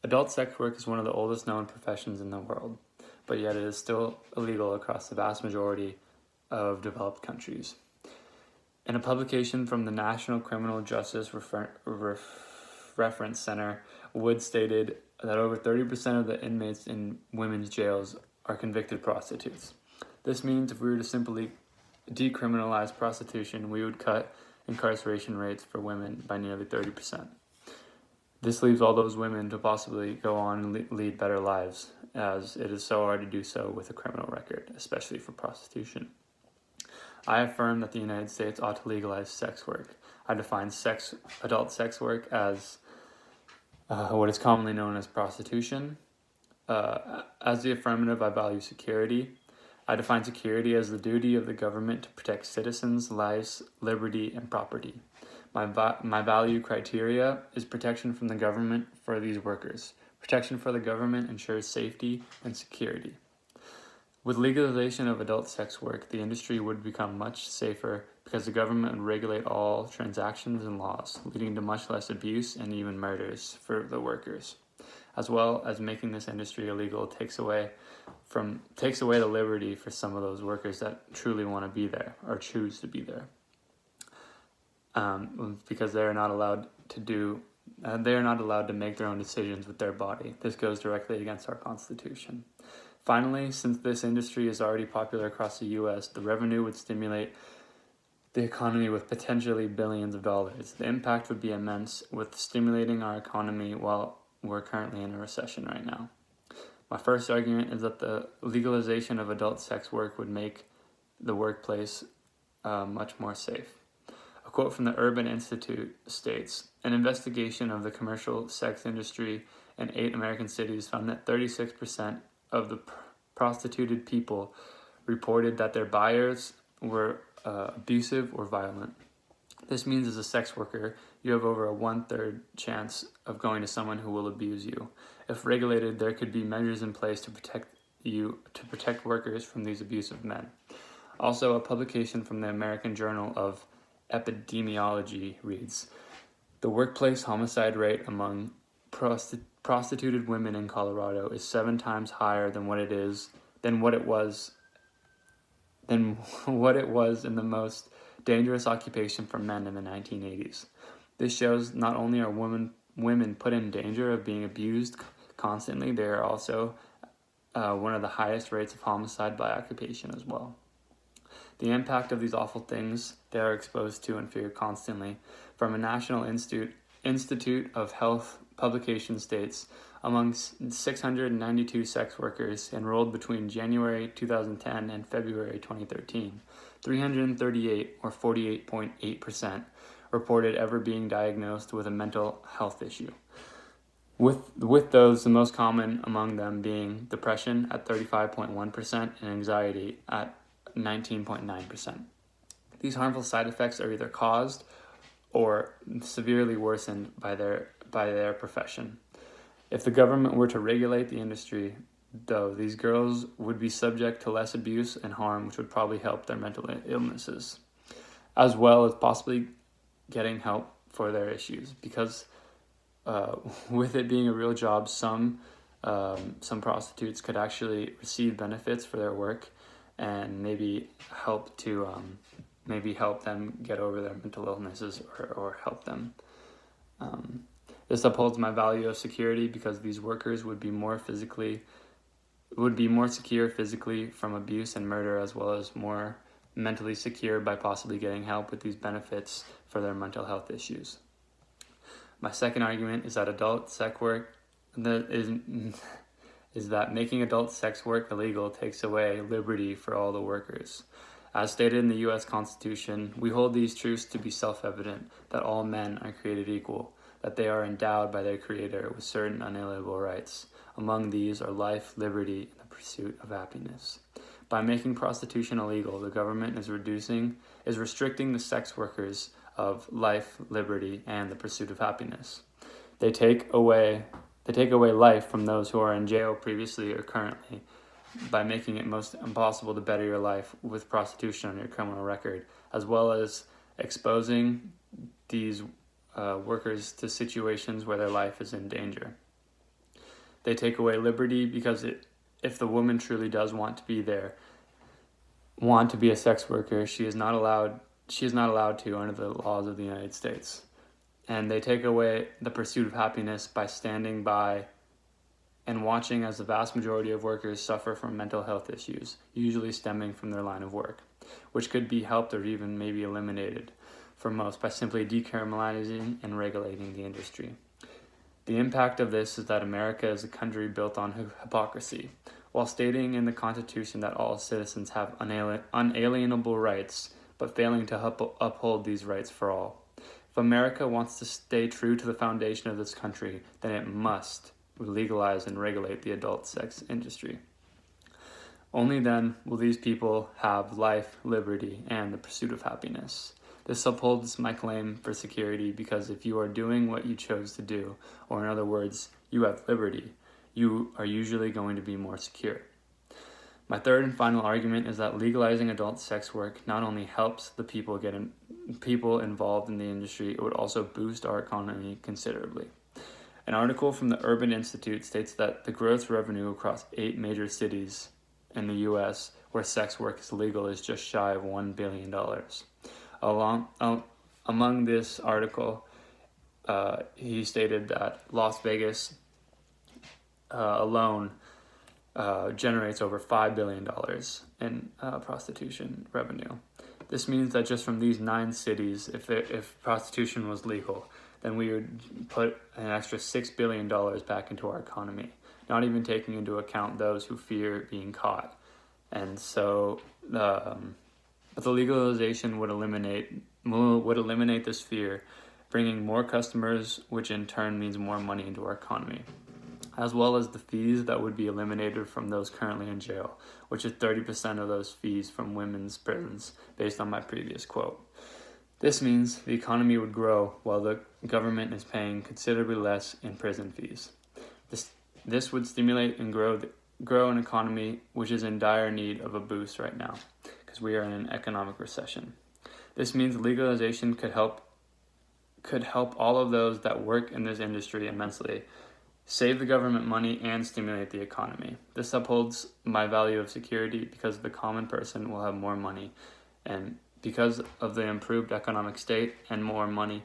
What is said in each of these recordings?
Adult sex work is one of the oldest known professions in the world, but yet it is still illegal across the vast majority of developed countries. In a publication from the National Criminal Justice Reference Center, Wood stated that over 30% of the inmates in women's jails are convicted prostitutes. This means if we were to simply decriminalize prostitution, we would cut incarceration rates for women by nearly 30%. This leaves all those women to possibly go on and lead better lives, as it is so hard to do so with a criminal record, especially for prostitution. I affirm that the United States ought to legalize sex work. I define adult sex work as what is commonly known as prostitution. As the affirmative, I value security. I define security as the duty of the government to protect citizens' lives, liberty, and property. My value criteria is protection from the government for these workers. Protection for the government ensures safety and security. With legalization of adult sex work, the industry would become much safer because the government would regulate all transactions and laws, leading to much less abuse and even murders for the workers. As well as making this industry illegal takes away the liberty for some of those workers that truly want to be there or choose to be there. Because they are not allowed to make their own decisions with their body. This goes directly against our Constitution. Finally, since this industry is already popular across the U.S., the revenue would stimulate the economy with potentially billions of dollars. The impact would be immense with stimulating our economy while we're currently in a recession right now. My first argument is that the legalization of adult sex work would make the workplace much more safe. A quote from the Urban Institute states, an investigation of the commercial sex industry in 8 American cities found that 36% of the prostituted people reported that their buyers were abusive or violent. This means as a sex worker, you have over a 1/3 chance of going to someone who will abuse you. If regulated, there could be measures in place to protect workers from these abusive men. Also, a publication from the American Journal of Epidemiology reads, the workplace homicide rate among prostituted women in Colorado is 7 times higher than what it was in the most dangerous occupation for men in the 1980s. This shows not only are women put in danger of being abused constantly, they are also one of the highest rates of homicide by occupation as well. The impact of these awful things they are exposed to and fear constantly. From a National Institute of Health publication states, among 692 sex workers enrolled between January 2010 and February 2013, 338, or 48.8%, reported ever being diagnosed with a mental health issue. With those, the most common among them being depression at 35.1% and anxiety at 19.9%. These harmful side effects are either caused or severely worsened by their profession. If the government were to regulate the industry, though, these girls would be subject to less abuse and harm, which would probably help their mental illnesses, as well as possibly getting help for their issues. Because with it being a real job, some prostitutes could actually receive benefits for their work and maybe help them get over their mental illnesses or help them. This upholds my value of security because these workers would be more secure physically from abuse and murder, as well as more mentally secure by possibly getting help with these benefits for their mental health issues. My second argument is that that making adult sex work illegal takes away liberty for all the workers. As stated in the U.S. Constitution, we hold these truths to be self-evident, that all men are created equal, that they are endowed by their Creator with certain unalienable rights. Among these are life, liberty, and the pursuit of happiness. By making prostitution illegal, the government is restricting the sex workers of life, liberty, and the pursuit of happiness. They take away life from those who are in jail previously or currently by making it most impossible to better your life with prostitution on your criminal record, as well as exposing these workers to situations where their life is in danger. They take away liberty because if the woman truly does want to be a sex worker, she is not allowed to under the laws of the United States. And they take away the pursuit of happiness by standing by and watching as the vast majority of workers suffer from mental health issues, usually stemming from their line of work, which could be helped or even maybe eliminated for most by simply decriminalizing and regulating the industry. The impact of this is that America is a country built on hypocrisy. While stating in the Constitution that all citizens have unalienable rights, but failing to uphold these rights for all. If America wants to stay true to the foundation of this country, then it must legalize and regulate the adult sex industry. Only then will these people have life, liberty, and the pursuit of happiness. This upholds my claim for security because if you are doing what you chose to do, or in other words, you have liberty, you are usually going to be more secure. My third and final argument is that legalizing adult sex work not only helps the people involved in the industry, it would also boost our economy considerably. An article from the Urban Institute states that the gross revenue across 8 major cities in the U.S. where sex work is legal is just shy of $1 billion. Among this article, he stated that Las Vegas alone generates over $5 billion in prostitution revenue. This means that just from these 9 cities, if prostitution was legal, then we would put an extra $6 billion back into our economy, not even taking into account those who fear being caught. And so but the legalization would eliminate this fear, bringing more customers, which in turn means more money into our economy, as well as the fees that would be eliminated from those currently in jail, which is 30% of those fees from women's prisons, based on my previous quote. This means the economy would grow while the government is paying considerably less in prison fees. This would stimulate and grow an economy which is in dire need of a boost right now, because we are in an economic recession. This means legalization could help all of those that work in this industry immensely, save the government money, and stimulate the economy. This upholds my value of security because the common person will have more money, and because of the improved economic state and more money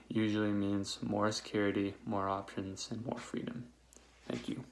usually means more security, more options, and more freedom. Thank you.